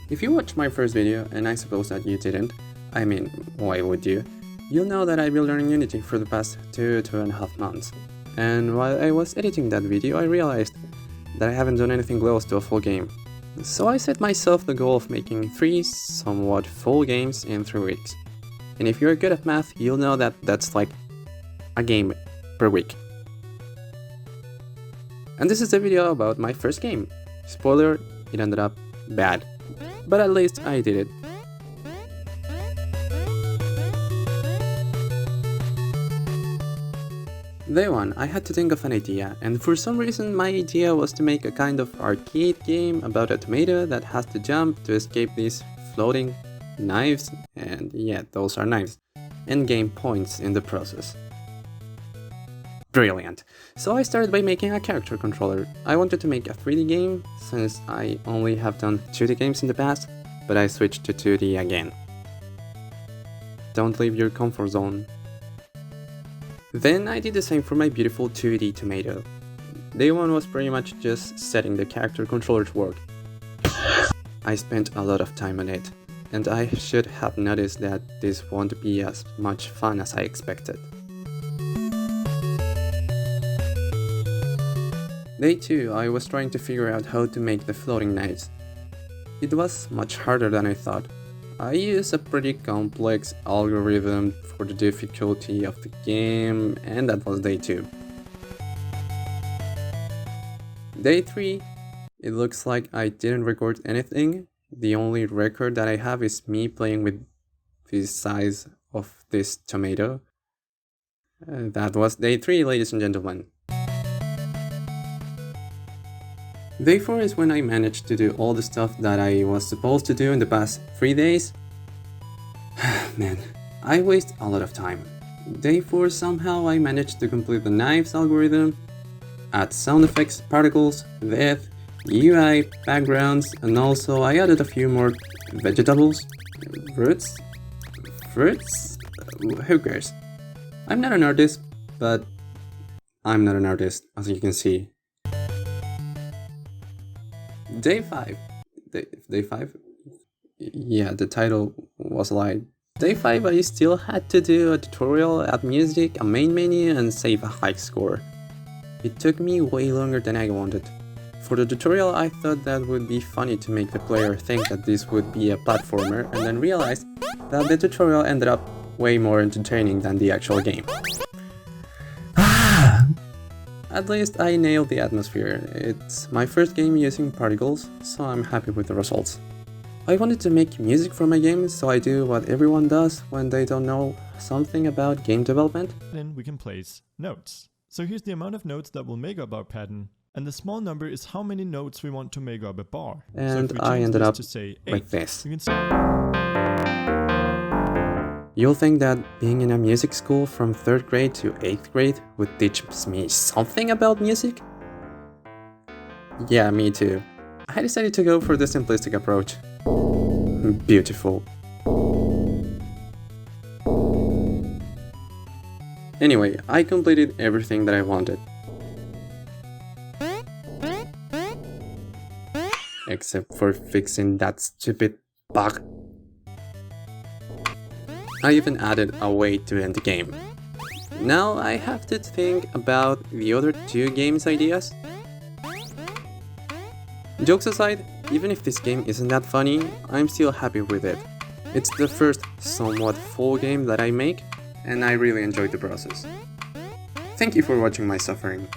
If you watched my first video, and I suppose that you didn't, I mean, why would you? You'll know that I've been learning Unity for the past 2.5 months. And while I was editing that video, I realized that I haven't done anything close to a full game. So I set myself the goal of making 3 somewhat full games in 3 weeks. And if you're good at math, you'll know that that's like a game per week. And this is a video about my first game. Spoiler, it ended up bad. But at least I did it. Day 1, I had to think of an idea, and for some reason my idea was to make a kind of arcade game about a tomato that has to jump to escape these floating knives, and yeah, those are knives, and gain points in the process. Brilliant! So I started by making a character controller. I wanted to make a 3D game, since I only have done 2D games in the past, but I switched to 2D again. Don't leave your comfort zone. Then I did the same for my beautiful 2D tomato. Day 1 was pretty much just setting the character controller to work. I spent a lot of time on it, and I should have noticed that this won't be as much fun as I expected. Day 2, I was trying to figure out how to make the floating knives. It was much harder than I thought. I used a pretty complex algorithm for the difficulty of the game, and that was day 2. Day 3, it looks like I didn't record anything. The only record that I have is me playing with the size of this tomato. That was day 3, ladies and gentlemen. Day 4 is when I managed to do all the stuff that I was supposed to do in the past 3 days. Man, I waste a lot of time. Day 4 somehow I managed to complete the knives algorithm, add sound effects, particles, depth, UI, backgrounds, and also I added a few more vegetables, fruits, who cares? I'm not an artist, but I'm not an artist, as you can see. Day 5. Day 5? Yeah, the title was like... Day 5 I still had to do a tutorial, add music, a main menu, and save a high score. It took me way longer than I wanted. For the tutorial I thought that would be funny to make the player think that this would be a platformer, and then realized that the tutorial ended up way more entertaining than the actual game. At least I nailed the atmosphere. It's my first game using particles, so I'm happy with the results. I wanted to make music for my game, so I do what everyone does when they don't know something about game development. Then we can place notes. So here's the amount of notes that will make up our pattern, and the small number is how many notes we want to make up a bar. And so I ended up to say 8, with this. you can You'll think that being in a music school from 3rd grade to 8th grade would teach me something about music? Yeah, me too. I decided to go for the simplistic approach. Beautiful. Anyway, I completed everything that I wanted. Except for fixing that stupid bug. I even added a way to end the game. Now I have to think about the other 2 games ideas. Jokes aside, even if this game isn't that funny, I'm still happy with it. It's the first somewhat full game that I make, and I really enjoyed the process. Thank you for watching my suffering.